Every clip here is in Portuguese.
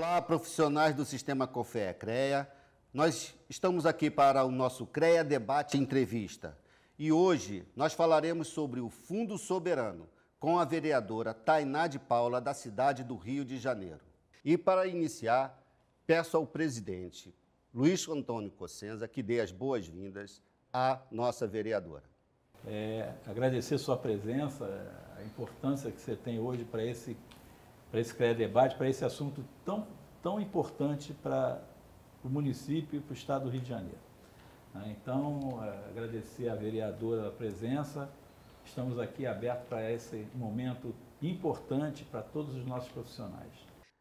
Olá, profissionais do Sistema COFEA-CREA. Nós estamos aqui para o nosso CREA Debate Entrevista. E hoje nós falaremos sobre o Fundo Soberano, com a vereadora Tainá de Paula, da cidade do Rio de Janeiro. E para iniciar, peço ao presidente Luiz Antônio Cossenza que dê as boas-vindas à nossa vereadora. Agradecer sua presença, a importância que você tem hoje para esse CREA Debate, para esse assunto tão importante para o município e para o estado do Rio de Janeiro. Então, agradecer à vereadora a presença. Estamos aqui abertos para esse momento importante para todos os nossos profissionais.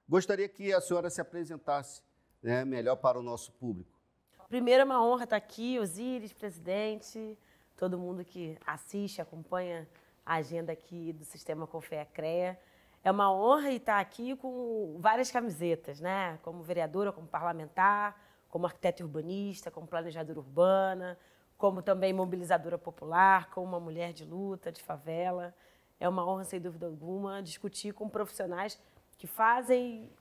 Gostaria que a senhora se apresentasse melhor para o nosso público. Primeiro, é uma honra estar aqui, Osíris, presidente, todo mundo que assiste, acompanha a agenda aqui do Sistema COFEA-CREA. É uma honra estar aqui com várias camisetas, né? Como vereadora, como parlamentar, como arquiteta urbanista, como planejadora urbana, como também mobilizadora popular, como uma mulher de luta, de favela. É uma honra, sem dúvida alguma, discutir com profissionais que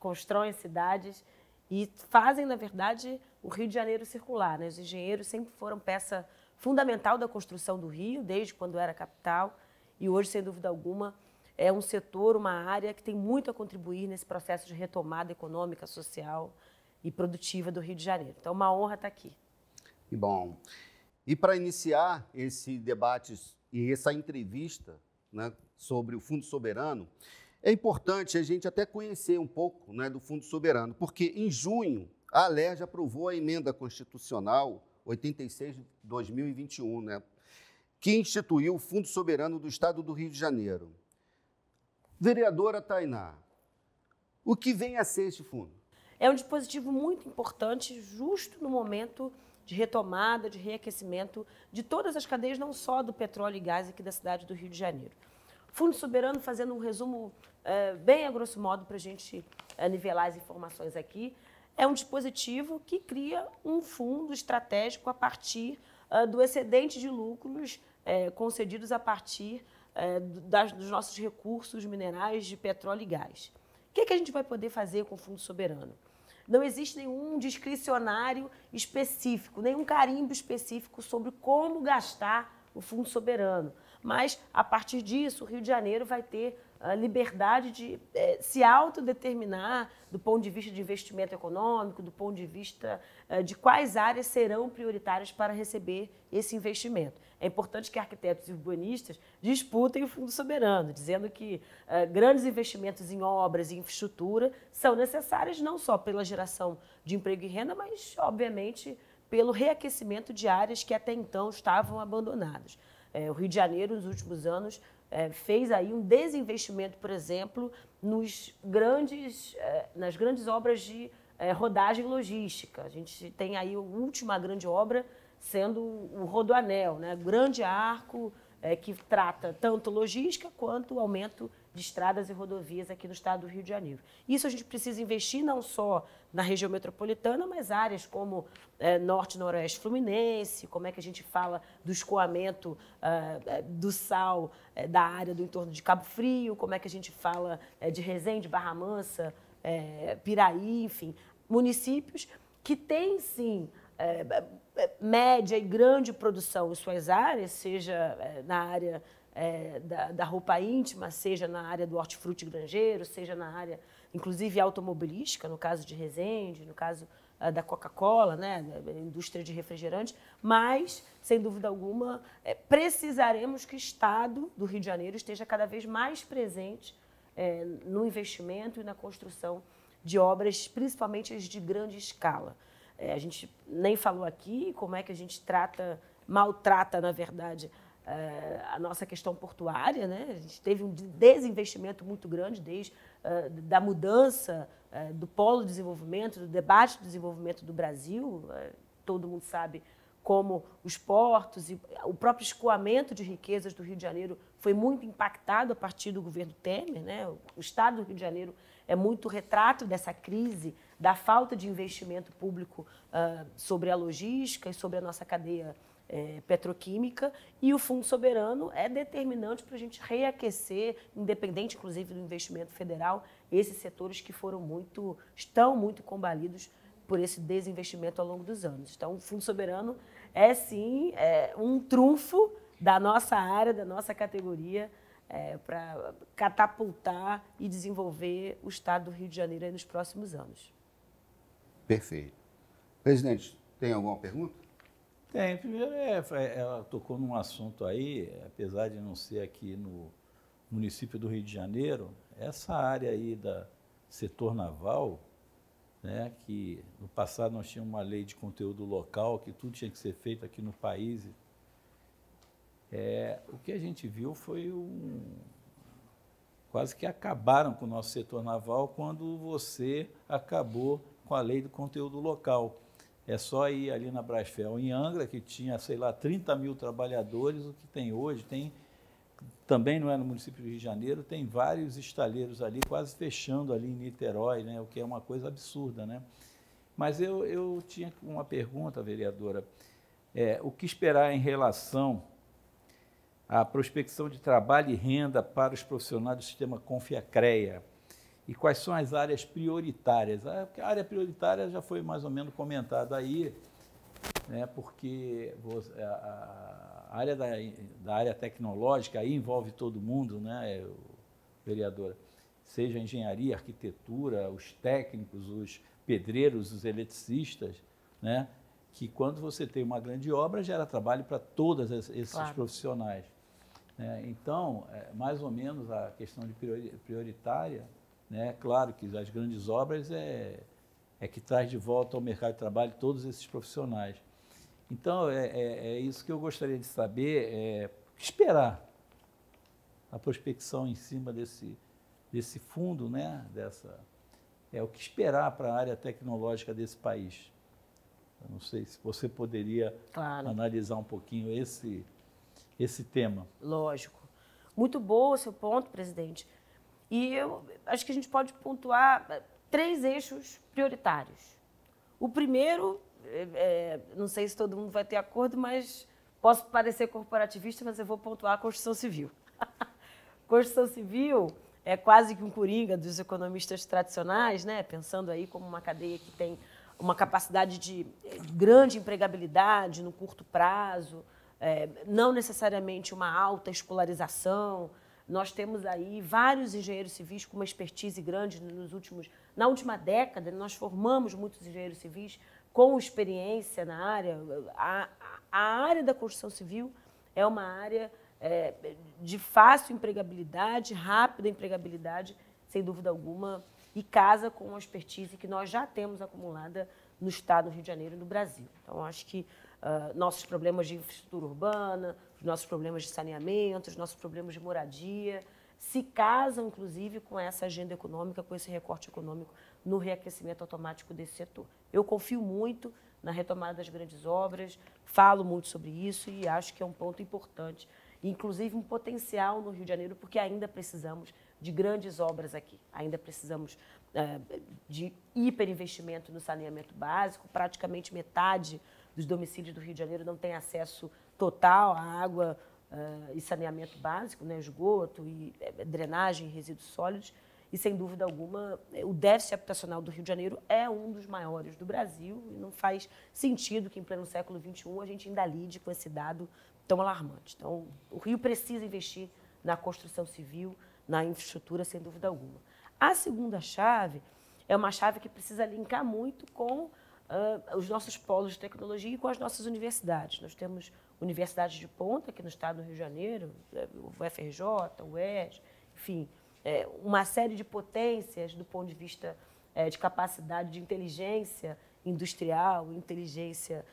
constroem cidades e fazem, na verdade, o Rio de Janeiro circular, né? Os engenheiros sempre foram peça fundamental da construção do Rio, desde quando era capital, e hoje, sem dúvida alguma, é um setor, uma área que tem muito a contribuir nesse processo de retomada econômica, social e produtiva do Rio de Janeiro. Então, é uma honra estar aqui. Que bom. E para iniciar esse debate e essa entrevista, né, sobre o Fundo Soberano, é importante a gente até conhecer um pouco, né, do Fundo Soberano, porque em junho a ALERJ aprovou a emenda constitucional 86 de 2021, né, que instituiu o Fundo Soberano do Estado do Rio de Janeiro. Vereadora Tainá, o que vem a ser este fundo? É um dispositivo muito importante, justo no momento de retomada, de reaquecimento de todas as cadeias, não só do petróleo e gás aqui da cidade do Rio de Janeiro. Fundo Soberano, fazendo um resumo bem a grosso modo para a gente nivelar as informações aqui, é um dispositivo que cria um fundo estratégico a partir do excedente de lucros concedidos a partir dos nossos recursos minerais de petróleo e gás. O que a gente vai poder fazer com o Fundo Soberano? Não existe nenhum discricionário específico, nenhum carimbo específico sobre como gastar o Fundo Soberano. Mas, a partir disso, o Rio de Janeiro vai ter a liberdade de se autodeterminar do ponto de vista de investimento econômico, do ponto de vista de quais áreas serão prioritárias para receber esse investimento. É importante que arquitetos e urbanistas disputem o Fundo Soberano, dizendo que grandes investimentos em obras e infraestrutura são necessários não só pela geração de emprego e renda, mas, obviamente, pelo reaquecimento de áreas que até então estavam abandonadas. O Rio de Janeiro, nos últimos anos, fez aí um desinvestimento, por exemplo, nas grandes obras de rodagem logística. A gente tem aí a última grande obra sendo o Rodoanel, né? Grande arco que trata tanto logística quanto o aumento de estradas e rodovias aqui no estado do Rio de Janeiro. Isso a gente precisa investir não só na região metropolitana, mas áreas como Norte e Noroeste Fluminense, como é que a gente fala do escoamento do sal da área do entorno de Cabo Frio, como é que a gente fala de Resende, Barra Mansa, Piraí, enfim, municípios que têm, sim, média e grande produção em suas áreas, seja na área da roupa íntima, seja na área do hortifruti granjeiro, seja na área, inclusive, automobilística, no caso de Resende, no caso da Coca-Cola, né, da indústria de refrigerantes, mas, sem dúvida alguma, precisaremos que o Estado do Rio de Janeiro esteja cada vez mais presente no investimento e na construção de obras, principalmente as de grande escala. A gente nem falou aqui como é que a gente maltrata, na verdade, a nossa questão portuária, né? A gente teve um desinvestimento muito grande desde da mudança do polo de desenvolvimento, do debate do desenvolvimento do Brasil. Todo mundo sabe como os portos e o próprio escoamento de riquezas do Rio de Janeiro foi muito impactado a partir do governo Temer, né? O estado do Rio de Janeiro é muito retrato dessa crise, da falta de investimento público sobre a logística e sobre a nossa cadeia petroquímica, e o Fundo Soberano é determinante para a gente reaquecer, independente, inclusive, do investimento federal, esses setores que estão muito combalidos por esse desinvestimento ao longo dos anos. Então, o Fundo Soberano é, sim, um trunfo da nossa área, da nossa categoria, para catapultar e desenvolver o Estado do Rio de Janeiro aí nos próximos anos. Perfeito. Presidente, tem alguma pergunta? Tem. Primeiro, ela tocou num assunto aí, apesar de não ser aqui no município do Rio de Janeiro, essa área aí do setor naval, né, que no passado nós tínhamos uma lei de conteúdo local, que tudo tinha que ser feito aqui no país. O que a gente viu foi quase que acabaram com o nosso setor naval quando você acabou com a lei do conteúdo local. É só ir ali na Brasfel, em Angra, que tinha, sei lá, 30 mil trabalhadores, o que tem hoje, também não é no município do Rio de Janeiro, tem vários estaleiros ali, quase fechando ali em Niterói, né, o que é uma coisa absurda, né? Mas eu tinha uma pergunta, vereadora, o que esperar em relação à prospecção de trabalho e renda para os profissionais do sistema Confiacrea? E quais são as áreas prioritárias? A área prioritária já foi mais ou menos comentada aí, né, porque a área da área tecnológica aí envolve todo mundo, né, vereadora? Seja engenharia, arquitetura, os técnicos, os pedreiros, os eletricistas, né, que quando você tem uma grande obra gera trabalho para todos esses Claro. profissionais. Então, mais ou menos a questão de prioritária, né, claro que as grandes obras é que traz de volta ao mercado de trabalho todos esses profissionais. Então, é isso que eu gostaria de saber, esperar a prospecção em cima desse fundo, né, o que esperar para a área tecnológica desse país. Eu não sei se você poderia analisar um pouquinho esse tema. Lógico. Muito bom o seu ponto, presidente. E eu acho que a gente pode pontuar 3 eixos prioritários. O primeiro, não sei se todo mundo vai ter acordo, mas posso parecer corporativista, mas eu vou pontuar a construção civil. Construção civil é quase que um coringa dos economistas tradicionais, né? Pensando aí como uma cadeia que tem uma capacidade de grande empregabilidade no curto prazo, não necessariamente uma alta escolarização. Nós temos aí vários engenheiros civis com uma expertise grande na última década. Nós formamos muitos engenheiros civis com experiência na área. A área da construção civil é uma área de fácil empregabilidade, rápida empregabilidade, sem dúvida alguma, e casa com a expertise que nós já temos acumulada no Estado do Rio de Janeiro e no Brasil. Então, acho que nossos problemas de infraestrutura urbana, os nossos problemas de saneamento, os nossos problemas de moradia, se casam, inclusive, com essa agenda econômica, com esse recorte econômico no reaquecimento automático desse setor. Eu confio muito na retomada das grandes obras, falo muito sobre isso e acho que é um ponto importante, inclusive um potencial no Rio de Janeiro, porque ainda precisamos de grandes obras aqui, ainda precisamos de hiperinvestimento no saneamento básico, praticamente metade dos domicílios do Rio de Janeiro não tem acesso total à água e saneamento básico, né, esgoto e drenagem e resíduos sólidos. E, sem dúvida alguma, o déficit habitacional do Rio de Janeiro é um dos maiores do Brasil e não faz sentido que, em pleno século XXI, a gente ainda lide com esse dado tão alarmante. Então, o Rio precisa investir na construção civil, na infraestrutura, sem dúvida alguma. A segunda chave é uma chave que precisa linkar muito com os nossos polos de tecnologia e com as nossas universidades. Nós temos universidades de ponta aqui no estado do Rio de Janeiro, o UFRJ, o UERJ, enfim, uma série de potências do ponto de vista de capacidade de inteligência industrial, inteligência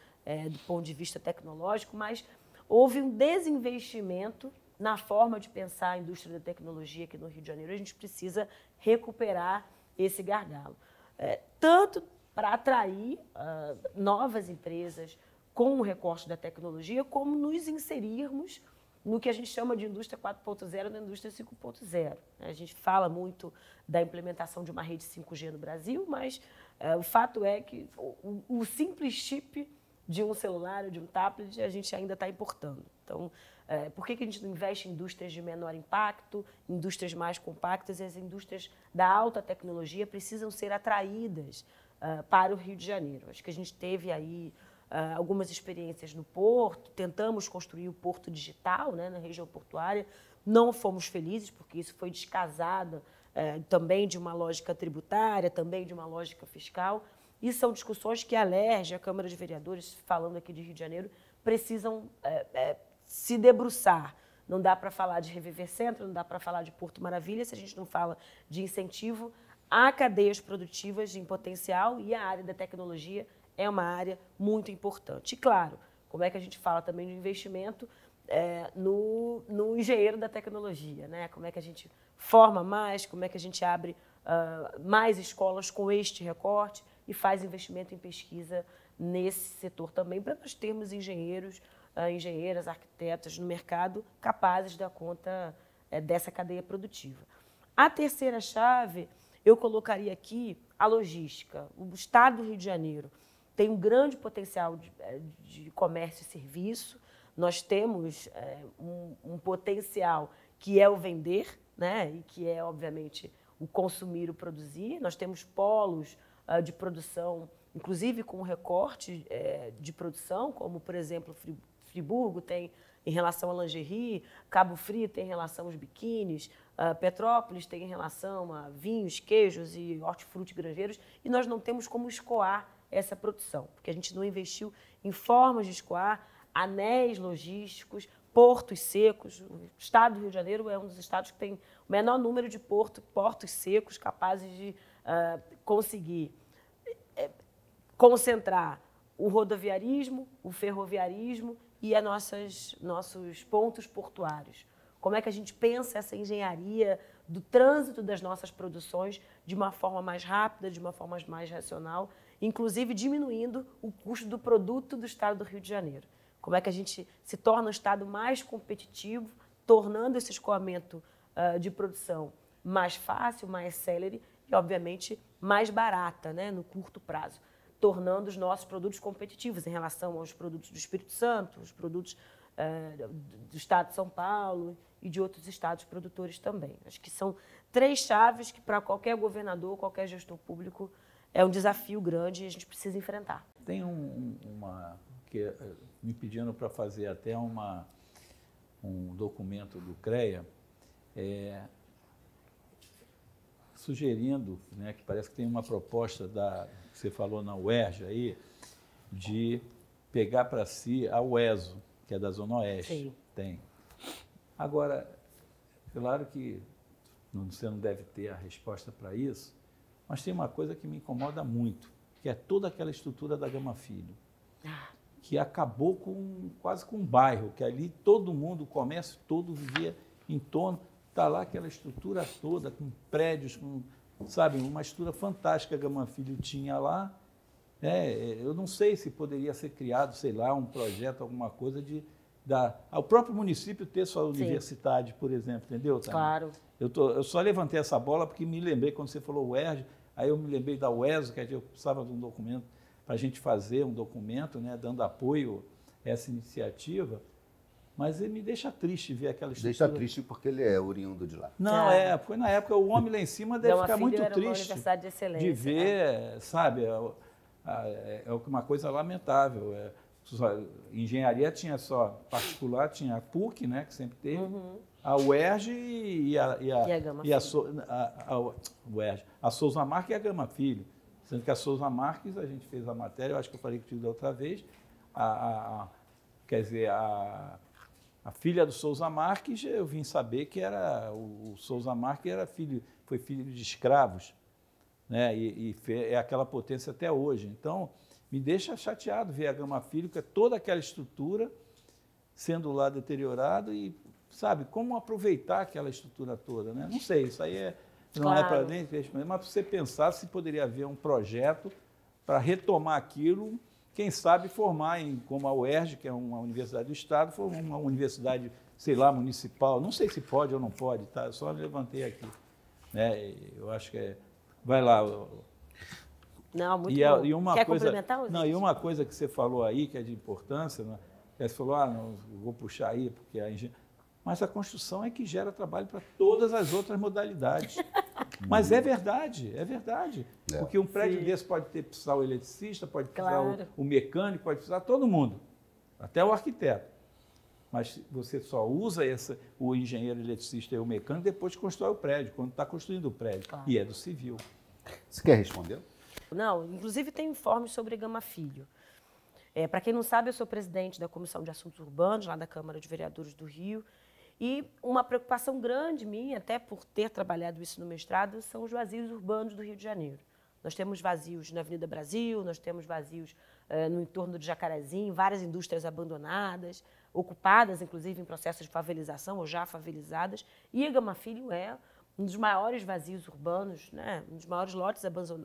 do ponto de vista tecnológico, mas houve um desinvestimento na forma de pensar a indústria da tecnologia aqui no Rio de Janeiro. A gente precisa recuperar esse gargalo. Tanto para atrair novas empresas com o recorte da tecnologia, como nos inserirmos no que a gente chama de indústria 4.0 na indústria 5.0. A gente fala muito da implementação de uma rede 5G no Brasil, mas o fato é que o simples chip de um celular ou de um tablet, a gente ainda está importando. Então, por que a gente não investe em indústrias de menor impacto, indústrias mais compactas? E as indústrias da alta tecnologia precisam ser atraídas para o Rio de Janeiro. Acho que a gente teve aí algumas experiências no porto, tentamos construir o porto digital, né, na região portuária, não fomos felizes, porque isso foi descasado também de uma lógica tributária, também de uma lógica fiscal, e são discussões que a LERJ, a Câmara de Vereadores, falando aqui de Rio de Janeiro, precisam se debruçar. Não dá para falar de Reviver Centro, não dá para falar de Porto Maravilha se a gente não fala de incentivo a cadeias produtivas em potencial, e a área da tecnologia é uma área muito importante. E, claro, como é que a gente fala também de investimento no engenheiro da tecnologia, né? Como é que a gente forma mais, como é que a gente abre mais escolas com este recorte e faz investimento em pesquisa nesse setor também, para nós termos engenheiros, engenheiras, arquitetos no mercado capazes de dar conta dessa cadeia produtiva. A terceira chave, eu colocaria aqui a logística. O Estado do Rio de Janeiro tem um grande potencial de comércio e serviço. Nós temos um potencial que é o vender, né? E que é, obviamente, o consumir, o produzir. Nós temos polos de produção, inclusive com recorte de produção, como, por exemplo, Friburgo tem em relação à lingerie, Cabo Frio tem em relação aos biquínis, Petrópolis tem em relação a vinhos, queijos e hortifruti granjeiros, e nós não temos como escoar essa produção, porque a gente não investiu em formas de escoar, anéis logísticos, portos secos. O estado do Rio de Janeiro é um dos estados que tem o menor número de portos secos capazes de conseguir concentrar o rodoviarismo, o ferroviarismo e nossos pontos portuários. Como é que a gente pensa essa engenharia do trânsito das nossas produções de uma forma mais rápida, de uma forma mais racional, inclusive diminuindo o custo do produto do estado do Rio de Janeiro. Como é que a gente se torna um estado mais competitivo, tornando esse escoamento de produção mais fácil, mais célere e, obviamente, mais barata, né, no curto prazo, tornando os nossos produtos competitivos em relação aos produtos do Espírito Santo, os produtos do estado de São Paulo e de outros estados produtores também. Acho que são 3 chaves que, para qualquer governador, qualquer gestor público, é um desafio grande e a gente precisa enfrentar. Tem que me pedindo para fazer até um documento do CREA, sugerindo, né, que parece que tem uma proposta que você falou na UERJ aí, de pegar para si a UESO, que é da Zona Oeste. Sim. Tem. Agora, claro que você não deve ter a resposta para isso, mas tem uma coisa que me incomoda muito, que é toda aquela estrutura da Gama Filho, que acabou quase com um bairro, que ali todo mundo, o comércio todo vivia em torno. Está lá aquela estrutura toda, com prédios, sabe, uma estrutura fantástica que a Gama Filho tinha lá. Eu não sei se poderia ser criado, sei lá, um projeto, alguma coisa ao próprio município ter sua universidade, por exemplo, entendeu? Claro. Eu só levantei essa bola porque me lembrei, quando você falou UERJ, aí eu me lembrei da UESO, que eu precisava de um documento para a gente fazer um documento, né, dando apoio a essa iniciativa. Mas ele me deixa triste ver aquela estrutura. Deixa triste porque ele é oriundo de lá. Não, foi na época, o homem lá em cima deve ficar muito era uma triste universidade de excelência, de ver, sabe, é uma coisa lamentável. Engenharia tinha só particular, tinha a PUC, né, que sempre teve, a UERJ a Souza Marques e a Gama Filho. Sendo que a Souza Marques, a gente fez a matéria, eu acho que eu falei contigo da outra vez, quer dizer, a filha do Souza Marques, eu vim saber que o Souza Marques foi filho de escravos, né? E é aquela potência até hoje. Então, me deixa chateado ver a Gama Filho, que é toda aquela estrutura sendo lá deteriorada e, sabe, como aproveitar aquela estrutura toda, né? Não sei, isso aí não é para nem... Mas você pensar se poderia haver um projeto para retomar aquilo, quem sabe formar, como a UERJ, que é uma universidade do Estado, for uma universidade, sei lá, municipal. Não sei se pode ou não pode, tá? Eu só levantei aqui. Né? Eu acho que Vai lá. Não, muito bom. Quer complementar? E uma coisa que você falou aí, que é de importância, né? Você falou, não, vou puxar aí, porque a engenharia... Mas a construção é que gera trabalho para todas as outras modalidades. Mas é verdade, é verdade. Porque um prédio desse pode precisar o eletricista, pode precisar o mecânico, pode precisar todo mundo, até o arquiteto. Mas você só usa o engenheiro eletricista e o mecânico depois que constrói o prédio, quando está construindo o prédio. E é do civil. Você quer responder? Não, inclusive tem informes sobre Gama Filho. Para quem não sabe, eu sou presidente da Comissão de Assuntos Urbanos, lá da Câmara de Vereadores do Rio. E uma preocupação grande minha, até por ter trabalhado isso no mestrado, são os vazios urbanos do Rio de Janeiro. Nós temos vazios na Avenida Brasil, nós temos vazios no entorno de Jacarezinho, várias indústrias abandonadas, ocupadas, inclusive, em processo de favelização ou já favelizadas. E a Gama Filho é um dos maiores vazios urbanos, né? Um dos maiores lotes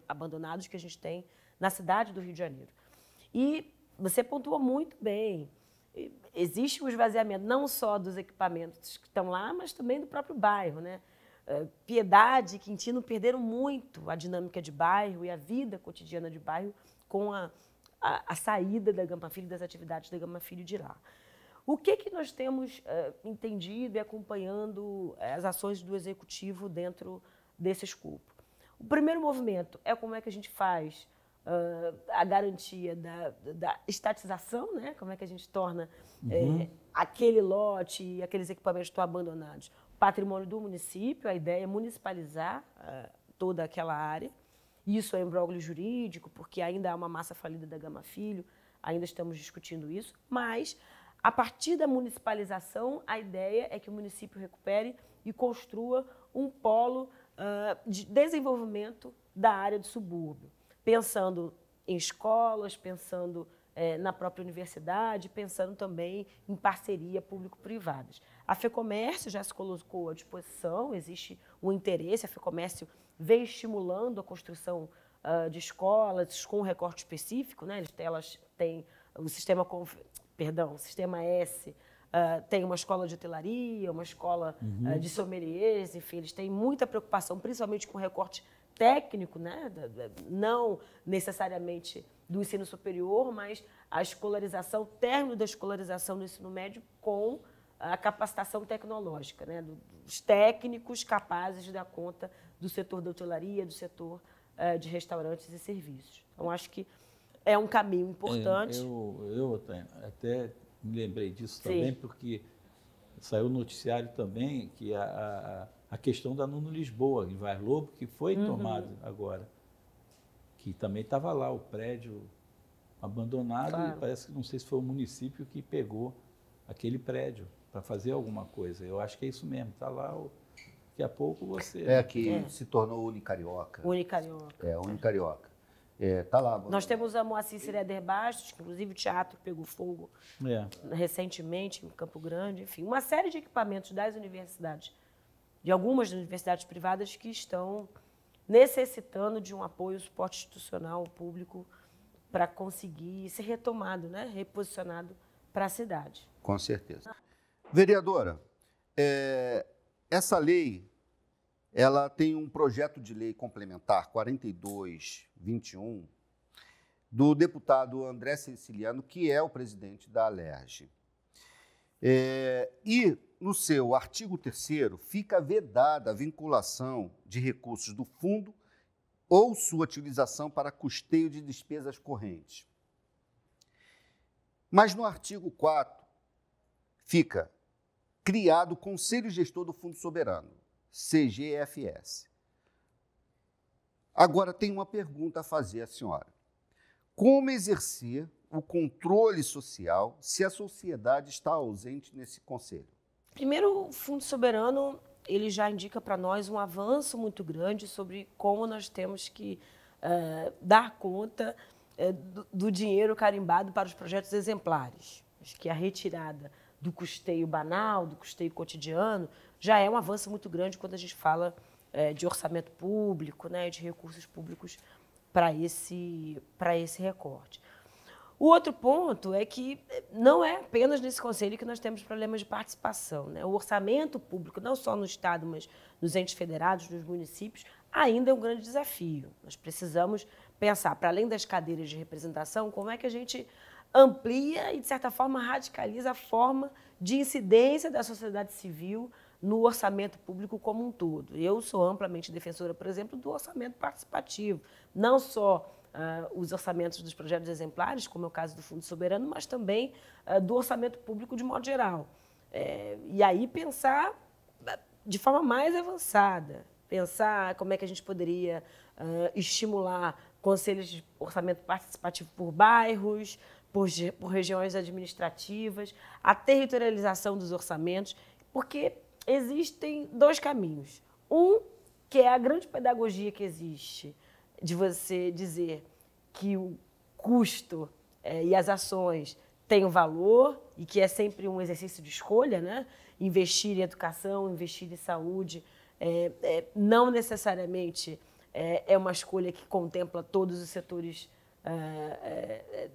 abandonados que a gente tem na cidade do Rio de Janeiro. E você pontuou muito bem. Existe um esvaziamento não só dos equipamentos que estão lá, mas também do próprio bairro, né? Piedade e Quintino perderam muito a dinâmica de bairro e a vida cotidiana de bairro com a saída da Gama Filho, das atividades da Gama Filho de lá. O que nós temos entendido e acompanhando as ações do Executivo dentro desse escopo? O primeiro movimento é como é que a gente faz a garantia da estatização, né? Como é que a gente torna aquele lote e aqueles equipamentos que estão abandonados patrimônio do município. A ideia é municipalizar toda aquela área. Isso é imbróglio jurídico, porque ainda há uma massa falida da Gama Filho, ainda estamos discutindo isso, mas a partir da municipalização, a ideia é que o município recupere e construa um polo de desenvolvimento da área do subúrbio, pensando em escolas, pensando na própria universidade, pensando também em parceria público-privadas. A FEComércio já se colocou à disposição, existe um interesse, a FEComércio vem estimulando a construção de escolas com recorte específico, né? Elas têm o sistema S, tem uma escola de hotelaria, uma escola de sommeliers, enfim, eles têm muita preocupação, principalmente com recorte técnico, né? Não necessariamente do ensino superior, mas a escolarização, o término da escolarização do ensino médio com a capacitação tecnológica, né? Dos técnicos capazes de dar conta do setor da hotelaria, do setor de restaurantes e serviços. Então, acho que é um caminho importante. Eu até me lembrei disso também, porque saiu no noticiário também que a questão da Nuno Lisboa, em Vaz Lobo, que foi tomado agora, que também estava lá, o prédio abandonado, e parece que, não sei se foi o município que pegou aquele prédio para fazer alguma coisa. Eu acho que é isso mesmo, está lá, daqui a pouco você... Se tornou Unicarioca. Unicarioca. Unicarioca. Tá lá. Nós temos a Moacir Sireder Bastos, que inclusive o teatro pegou fogo recentemente em Campo Grande, enfim, uma série de equipamentos das universidades, de algumas universidades privadas que estão necessitando de um apoio, suporte institucional público para conseguir ser retomado, né? Reposicionado para a cidade. Com certeza. Vereadora, essa lei, ela tem um projeto de lei complementar 4221 do deputado André Ceciliano, que é o presidente da Alerj. E no seu artigo 3º fica vedada a vinculação de recursos do fundo ou sua utilização para custeio de despesas correntes. Mas no artigo 4 fica criado o Conselho Gestor do Fundo Soberano, CGFS. Agora, tem uma pergunta a fazer à senhora. Como exercer o controle social se a sociedade está ausente nesse conselho? Primeiro, o Fundo Soberano, ele já indica para nós um avanço muito grande sobre como nós temos que dar conta do dinheiro carimbado para os projetos exemplares. Acho que a retirada do custeio banal, do custeio cotidiano, já é um avanço muito grande quando a gente fala de orçamento público, né, de recursos públicos para esse recorte. O outro ponto é que não é apenas nesse conselho que nós temos problemas de participação, né? O orçamento público, não só no Estado, mas nos entes federados, nos municípios, ainda é um grande desafio. Nós precisamos pensar, para além das cadeiras de representação, como é que a gente amplia e, de certa forma, radicaliza a forma de incidência da sociedade civil no orçamento público como um todo. Eu sou amplamente defensora, por exemplo, do orçamento participativo, não só os orçamentos dos projetos exemplares, como é o caso do Fundo Soberano, mas também do orçamento público de modo geral. E aí pensar de forma mais avançada, pensar como é que a gente poderia estimular conselhos de orçamento participativo por bairros, por regiões administrativas, a territorialização dos orçamentos, porque existem dois caminhos. Um, que é a grande pedagogia que existe, de você dizer que o custo e as ações têm um valor e que é sempre um exercício de escolha, né? Investir em educação, investir em saúde, não necessariamente é uma escolha que contempla todos os setores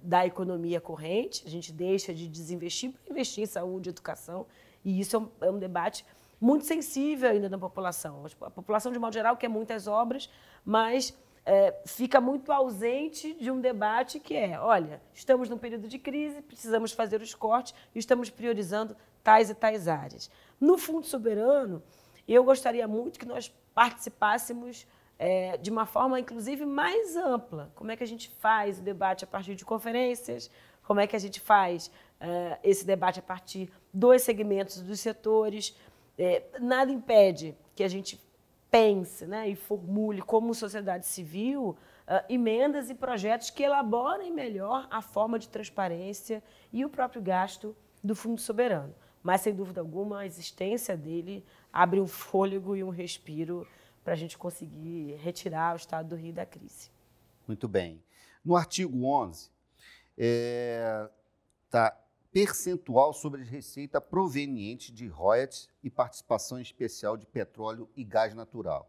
da economia corrente. A gente deixa de desinvestir para investir em saúde e educação, e isso é um debate muito sensível ainda na população. A população, de modo geral, quer muitas obras, mas fica muito ausente de um debate que olha, estamos num período de crise, precisamos fazer os cortes e estamos priorizando tais e tais áreas. No Fundo Soberano, eu gostaria muito que nós participássemos de uma forma, inclusive, mais ampla. Como é que a gente faz o debate a partir de conferências? Como é que a gente faz esse debate a partir dos segmentos, dos setores? Nada impede que a gente pense, né, e formule, como sociedade civil, emendas e projetos que elaborem melhor a forma de transparência e o próprio gasto do Fundo Soberano. Mas, sem dúvida alguma, a existência dele abre um fôlego e um respiro para a gente conseguir retirar o Estado do Rio da crise. Muito bem. No artigo 11, está percentual sobre a receita proveniente de royalties e participação especial de petróleo e gás natural.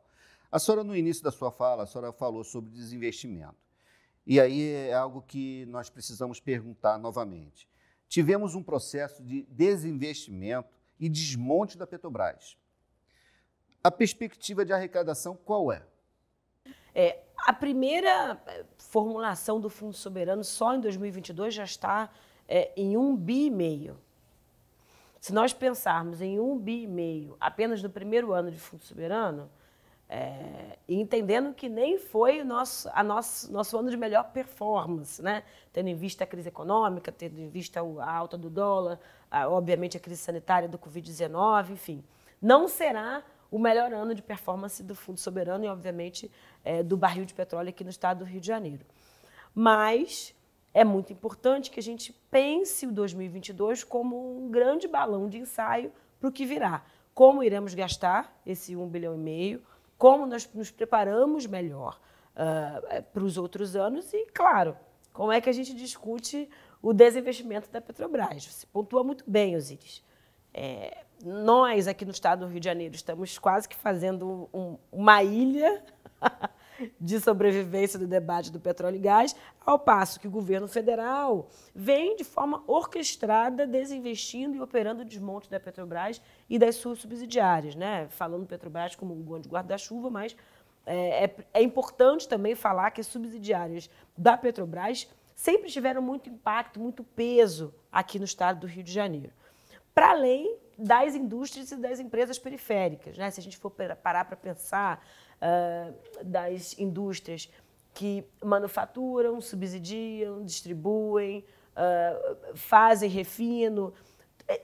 A senhora, no início da sua fala, a senhora falou sobre desinvestimento. E aí é algo que nós precisamos perguntar novamente. Tivemos um processo de desinvestimento e desmonte da Petrobras. A perspectiva de arrecadação qual é? A primeira formulação do Fundo Soberano só em 2022 já está em 1,5 bi. Se nós pensarmos em 1,5 bi apenas no primeiro ano de Fundo Soberano, entendendo que nem foi nosso ano de melhor performance, né? Tendo em vista a crise econômica, tendo em vista a alta do dólar, obviamente a crise sanitária do Covid-19, enfim. Não será o melhor ano de performance do Fundo Soberano e, obviamente, do barril de petróleo aqui no estado do Rio de Janeiro. Mas é muito importante que a gente pense o 2022 como um grande balão de ensaio para o que virá. Como iremos gastar esse 1,5 bilhão, como nós nos preparamos melhor para os outros anos e, claro, como é que a gente discute o desinvestimento da Petrobras. Você pontua muito bem, Osíris. Nós, aqui no estado do Rio de Janeiro, estamos quase que fazendo uma ilha de sobrevivência do debate do petróleo e gás, ao passo que o governo federal vem de forma orquestrada desinvestindo e operando o desmonte da Petrobras e das suas subsidiárias, né? Falando Petrobras como um grande guarda-chuva, mas é importante também falar que as subsidiárias da Petrobras sempre tiveram muito impacto, muito peso aqui no estado do Rio de Janeiro. Para além das indústrias e das empresas periféricas, né? Se a gente for parar para pensar das indústrias que manufaturam, subsidiam, distribuem, fazem refino,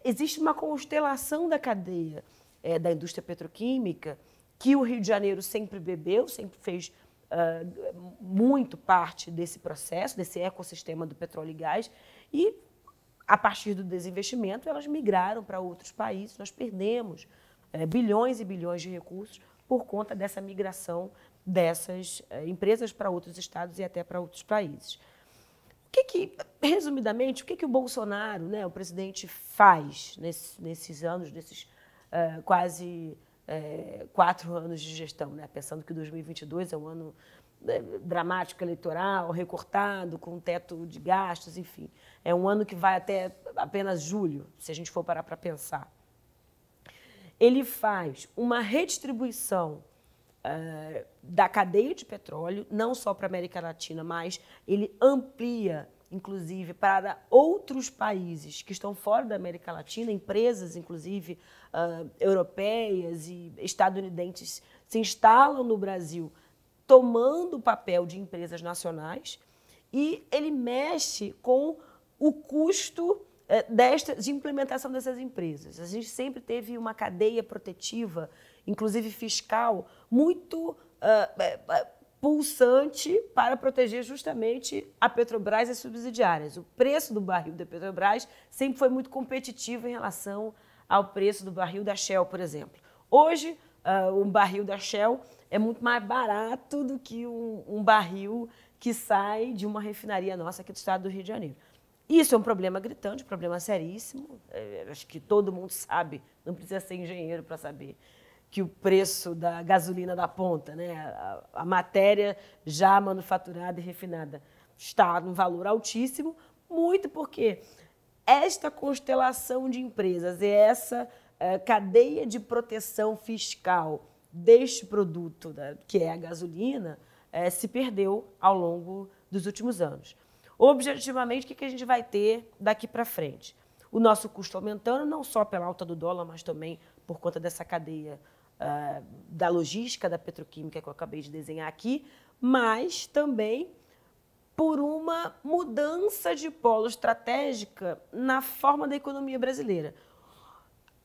existe uma constelação da cadeia da indústria petroquímica que o Rio de Janeiro sempre bebeu, sempre fez muito parte desse processo, desse ecossistema do petróleo e gás, e a partir do desinvestimento, elas migraram para outros países. Nós perdemos bilhões e bilhões de recursos por conta dessa migração dessas empresas para outros estados e até para outros países. Resumidamente, o que o Bolsonaro, né, o presidente, faz nesses anos, nesses quase 4 anos de gestão, né? Pensando que 2022 é um ano dramático eleitoral, recortado, com teto de gastos, enfim. É um ano que vai até apenas julho, se a gente for parar para pensar. Ele faz uma redistribuição da cadeia de petróleo, não só para a América Latina, mas ele amplia, inclusive, para outros países que estão fora da América Latina, empresas, inclusive, europeias e estadunidenses se instalam no Brasil, tomando o papel de empresas nacionais, e ele mexe com o custo de implementação dessas empresas. A gente sempre teve uma cadeia protetiva, inclusive fiscal, muito pulsante para proteger justamente a Petrobras e as subsidiárias. O preço do barril da Petrobras sempre foi muito competitivo em relação ao preço do barril da Shell, por exemplo. Hoje, o barril da Shell é muito mais barato do que um barril que sai de uma refinaria nossa aqui do estado do Rio de Janeiro. Isso é um problema gritante, um problema seríssimo. Acho que todo mundo sabe, não precisa ser engenheiro para saber, que o preço da gasolina da ponta, né, a matéria já manufaturada e refinada, está num valor altíssimo, muito porque esta constelação de empresas e essa cadeia de proteção fiscal deste produto, que é a gasolina, se perdeu ao longo dos últimos anos. Objetivamente, o que a gente vai ter daqui para frente? O nosso custo aumentando, não só pela alta do dólar, mas também por conta dessa cadeia da logística da petroquímica que eu acabei de desenhar aqui, mas também por uma mudança de polo estratégica na forma da economia brasileira.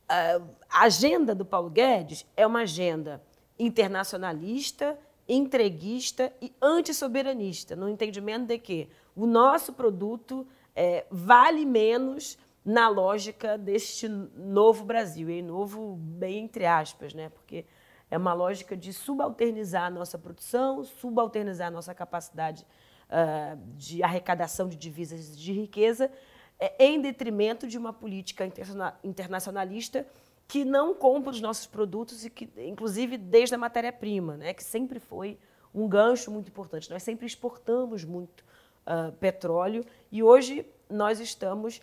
A agenda do Paulo Guedes é uma agenda internacionalista, entreguista e antissoberanista, no entendimento de que o nosso produto vale menos na lógica deste novo Brasil, e novo bem entre aspas, né? Porque é uma lógica de subalternizar a nossa produção, subalternizar a nossa capacidade de arrecadação de divisas de riqueza, em detrimento de uma política internacionalista que não compra os nossos produtos, e que, inclusive, desde a matéria-prima, né, que sempre foi um gancho muito importante. Nós sempre exportamos muito petróleo, e hoje nós estamos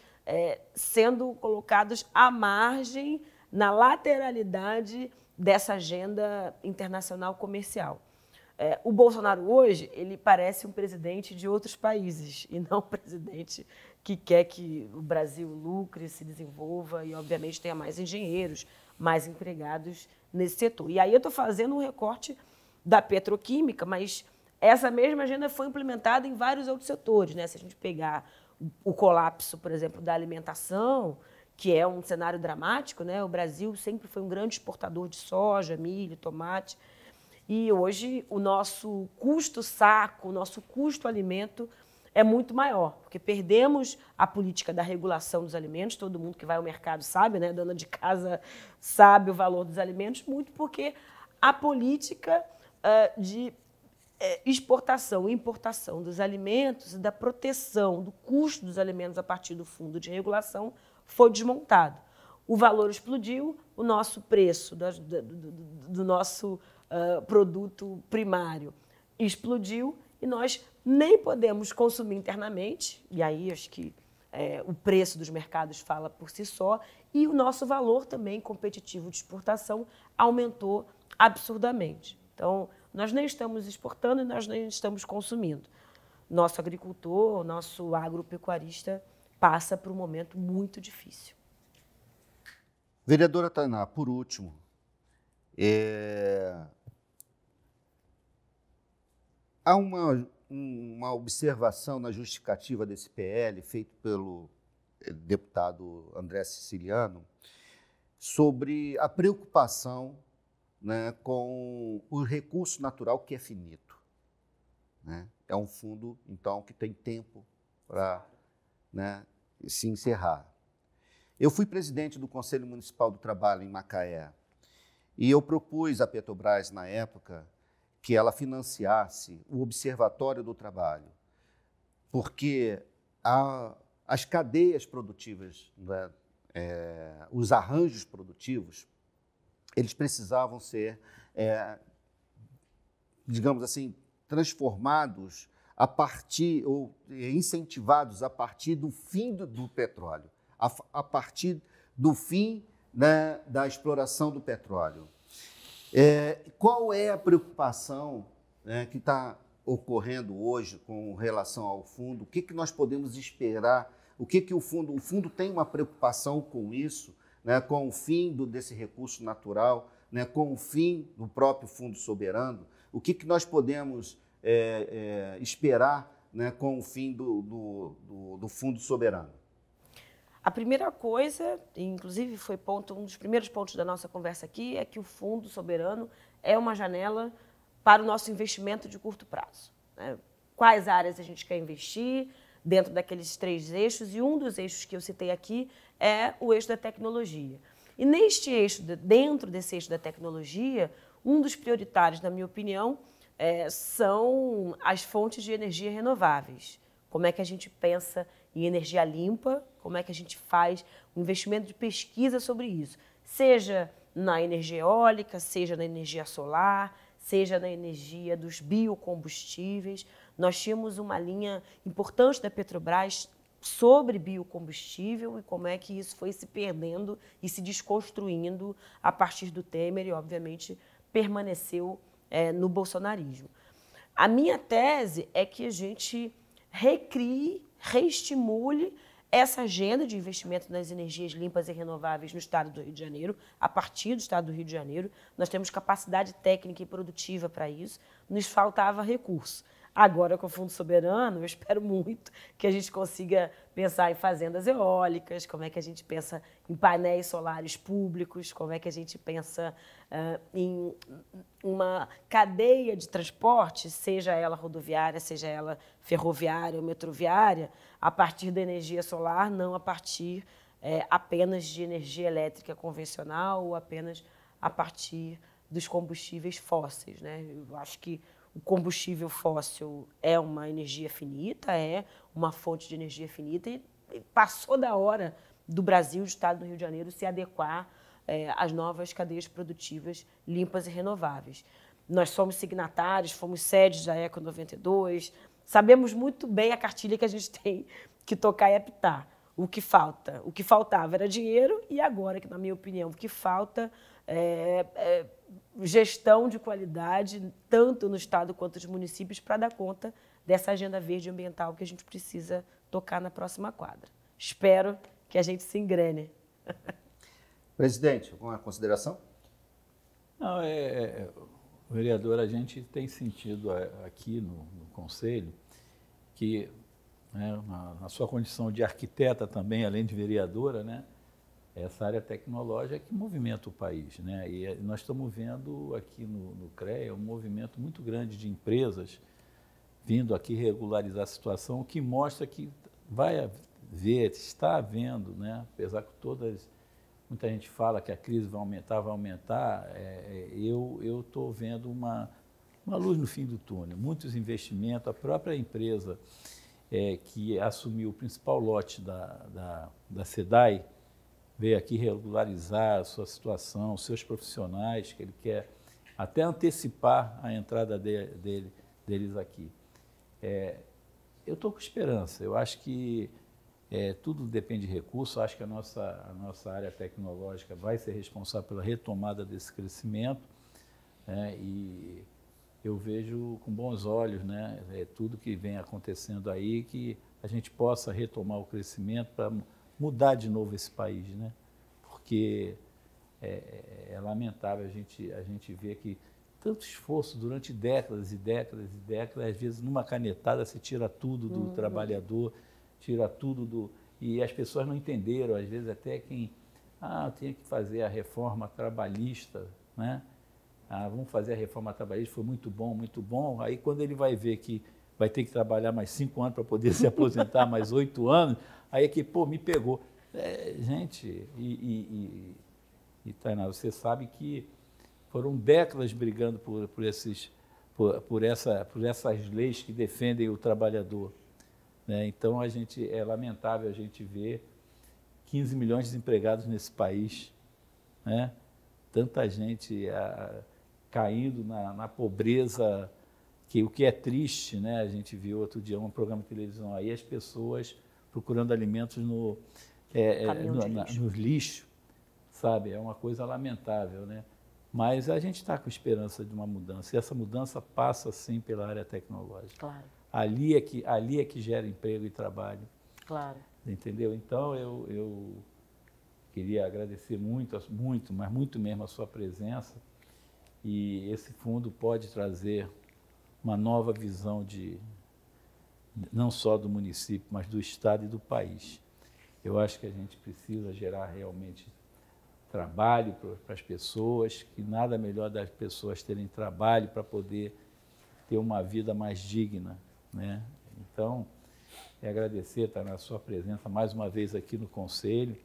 sendo colocados à margem, na lateralidade dessa agenda internacional comercial. O Bolsonaro hoje, ele parece um presidente de outros países, e não um presidente que quer que o Brasil lucre, se desenvolva e, obviamente, tenha mais engenheiros, mais empregados nesse setor. E aí eu estou fazendo um recorte da petroquímica, mas essa mesma agenda foi implementada em vários outros setores, né? Se a gente pegar o colapso, por exemplo, da alimentação, que é um cenário dramático, né? O Brasil sempre foi um grande exportador de soja, milho, tomate, e hoje o nosso custo saco, o nosso custo alimento é muito maior, porque perdemos a política da regulação dos alimentos, todo mundo que vai ao mercado sabe, né? Dona de casa sabe o valor dos alimentos, muito porque a política de exportação e importação dos alimentos e da proteção do custo dos alimentos a partir do fundo de regulação foi desmontado. O valor explodiu, o nosso preço do nosso produto primário explodiu, e nós nem podemos consumir internamente, e aí acho que o preço dos mercados fala por si só, e o nosso valor também competitivo de exportação aumentou absurdamente. Então, nós nem estamos exportando e nós nem estamos consumindo. Nosso agricultor, nosso agropecuarista passa por um momento muito difícil. Vereadora Tainá, por último, há uma observação na justificativa desse PL, feito pelo deputado André Siciliano, sobre a preocupação, né, com o recurso natural que é finito, né? É um fundo, então, que tem tempo para, né, se encerrar. Eu fui presidente do Conselho Municipal do Trabalho em Macaé, e eu propus à Petrobras, na época, que ela financiasse o Observatório do Trabalho, porque as cadeias produtivas, né, os arranjos produtivos, eles precisavam ser, digamos assim, transformados a partir, ou incentivados a partir do fim do petróleo, a partir do fim, né, da exploração do petróleo. Qual é a preocupação, né, que está ocorrendo hoje com relação ao fundo? O que nós podemos esperar? O que o fundo tem uma preocupação com isso, né, com o fim desse recurso natural, né, com o fim do próprio fundo soberano? O que nós podemos esperar, né, com o fim do fundo soberano? A primeira coisa, inclusive foi um dos primeiros pontos da nossa conversa aqui, é que o Fundo Soberano é uma janela para o nosso investimento de curto prazo, né? Quais áreas a gente quer investir dentro daqueles 3 eixos, e um dos eixos que eu citei aqui é o eixo da tecnologia. E neste eixo, dentro desse eixo da tecnologia, um dos prioritários, na minha opinião, são as fontes de energia renováveis. Como é que a gente pensa em energia limpa, como é que a gente faz um investimento de pesquisa sobre isso, seja na energia eólica, seja na energia solar, seja na energia dos biocombustíveis. Nós tínhamos uma linha importante da Petrobras sobre biocombustível e como é que isso foi se perdendo e se desconstruindo a partir do Temer e, obviamente, permaneceu no bolsonarismo. A minha tese é que a gente recrie, reestimule essa agenda de investimento nas energias limpas e renováveis no estado do Rio de Janeiro, a partir do estado do Rio de Janeiro. Nós temos capacidade técnica e produtiva para isso, nos faltava recurso. Agora, com o Fundo Soberano, eu espero muito que a gente consiga pensar em fazendas eólicas, como é que a gente pensa em painéis solares públicos, como é que a gente pensa em uma cadeia de transporte, seja ela rodoviária, seja ela ferroviária ou metroviária, a partir da energia solar, não a partir apenas de energia elétrica convencional ou apenas a partir dos combustíveis fósseis, né? Eu acho que o combustível fóssil é uma energia finita, é uma fonte de energia finita e passou da hora do Brasil, do estado do Rio de Janeiro, se adequar às novas cadeias produtivas limpas e renováveis. Nós somos signatários, fomos sedes da Eco 92, sabemos muito bem a cartilha que a gente tem que tocar e apitar. O que falta? O que faltava era dinheiro e agora, que na minha opinião, o que falta é gestão de qualidade, tanto no estado quanto nos municípios, para dar conta dessa agenda verde ambiental que a gente precisa tocar na próxima quadra. Espero que a gente se engrene. Presidente, alguma consideração? Não, vereador, a gente tem sentido aqui no Conselho que, né, na sua condição de arquiteta também, além de vereadora, né, essa área tecnológica que movimenta o país, né? E nós estamos vendo aqui no CREA um movimento muito grande de empresas vindo aqui regularizar a situação, o que mostra que vai haver, está havendo, né? Apesar que muita gente fala que a crise vai aumentar, eu estou vendo uma luz no fim do túnel, muitos investimentos, a própria empresa que assumiu o principal lote da SEDAI, veio aqui regularizar a sua situação, os seus profissionais, que ele quer até antecipar a entrada deles aqui. Eu estou com esperança, eu acho que tudo depende de recursos, acho que a nossa área tecnológica vai ser responsável pela retomada desse crescimento, né, e eu vejo com bons olhos, né, tudo que vem acontecendo aí, que a gente possa retomar o crescimento para mudar de novo esse país, né? Porque é lamentável a gente ver que tanto esforço durante décadas e décadas e décadas, às vezes numa canetada se tira tudo do trabalhador, tira tudo e as pessoas não entenderam, às vezes até quem tinha que fazer a reforma trabalhista, né? Vamos fazer a reforma trabalhista, foi muito bom, aí quando ele vai ver que vai ter que trabalhar mais 5 anos para poder se aposentar, mais 8 anos, aí é que, me pegou. Gente, Tainá, você sabe que foram décadas brigando por essas leis que defendem o trabalhador, né? Então, é lamentável a gente ver 15 milhões de desempregados nesse país, né? Tanta gente caindo na pobreza, o que é triste, né? A gente viu outro dia um programa de televisão aí, as pessoas procurando alimentos nos lixos, sabe? É uma coisa lamentável, né? Mas a gente está com esperança de uma mudança, e essa mudança passa, sim, pela área tecnológica. Claro. Ali é que gera emprego e trabalho. Claro. Entendeu? Então, eu queria agradecer muito, mas muito mesmo a sua presença, e esse fundo pode trazer uma nova visão não só do município, mas do estado e do país. Eu acho que a gente precisa gerar realmente trabalho para as pessoas, que nada melhor das pessoas terem trabalho para poder ter uma vida mais digna, né? Então, agradecer, Tainá, a sua presença mais uma vez aqui no Conselho,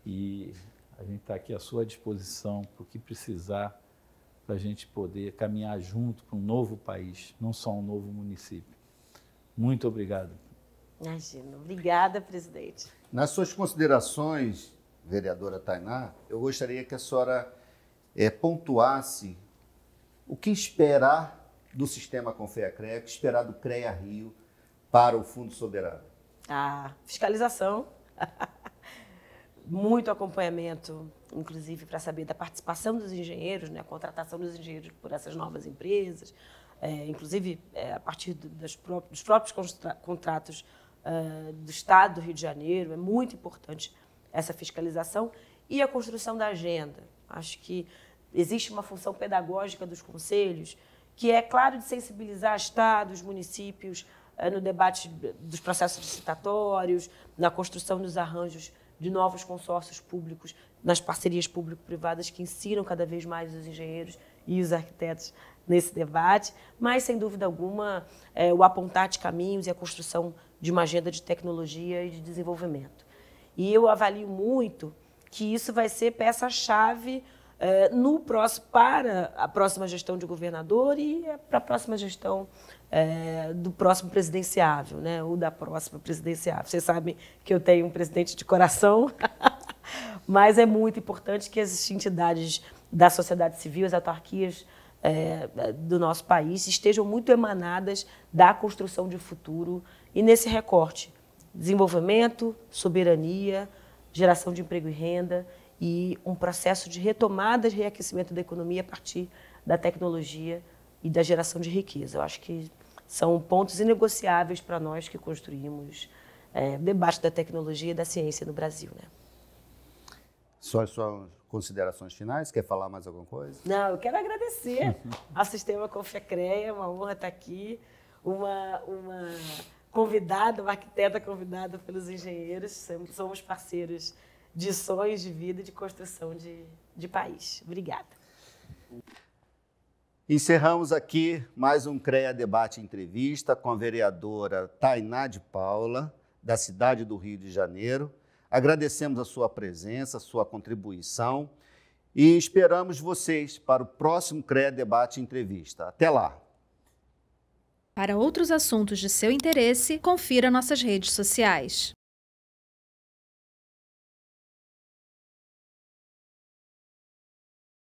e a gente está aqui à sua disposição para o que precisar, para a gente poder caminhar junto para um novo país, não só um novo município. Muito obrigado. Imagina. Obrigada, presidente. Nas suas considerações, vereadora Tainá, eu gostaria que a senhora pontuasse o que esperar do sistema Confeacrea, o que esperar do CREA Rio para o Fundo Soberano. Fiscalização, muito acompanhamento, inclusive para saber da participação dos engenheiros, né, a contratação dos engenheiros por essas novas empresas, inclusive a partir dos próprios contratos do Estado do Rio de Janeiro. É muito importante essa fiscalização e a construção da agenda. Acho que existe uma função pedagógica dos conselhos, que é, claro, de sensibilizar estados, municípios, no debate dos processos licitatórios, na construção dos arranjos de novos consórcios públicos, nas parcerias público-privadas que ensinam cada vez mais os engenheiros e os arquitetos nesse debate, mas, sem dúvida alguma, o apontar de caminhos e a construção de uma agenda de tecnologia e de desenvolvimento. E eu avalio muito que isso vai ser peça-chave para a próxima gestão de governador e para a próxima gestão do próximo presidenciável, né? Ou da próxima presidenciável. Vocês sabem que eu tenho um presidente de coração, mas é muito importante que as entidades da sociedade civil, as autarquias do nosso país, estejam muito emanadas da construção de futuro e nesse recorte: desenvolvimento, soberania, geração de emprego e renda e um processo de retomada e reaquecimento da economia a partir da tecnologia e da geração de riqueza. Eu acho que são pontos inegociáveis para nós que construímos o debate da tecnologia e da ciência no Brasil, né? Só as suas considerações finais? Quer falar mais alguma coisa? Não, eu quero agradecer ao Sistema Confeacrea, é uma honra estar aqui, uma convidada, uma arquiteta convidada pelos engenheiros, somos parceiros de sonhos de vida e de construção de país. Obrigada. Encerramos aqui mais um CREA Debate Entrevista com a vereadora Tainá de Paula, da cidade do Rio de Janeiro. Agradecemos a sua presença, a sua contribuição e esperamos vocês para o próximo CREA Debate Entrevista. Até lá! Para outros assuntos de seu interesse, confira nossas redes sociais.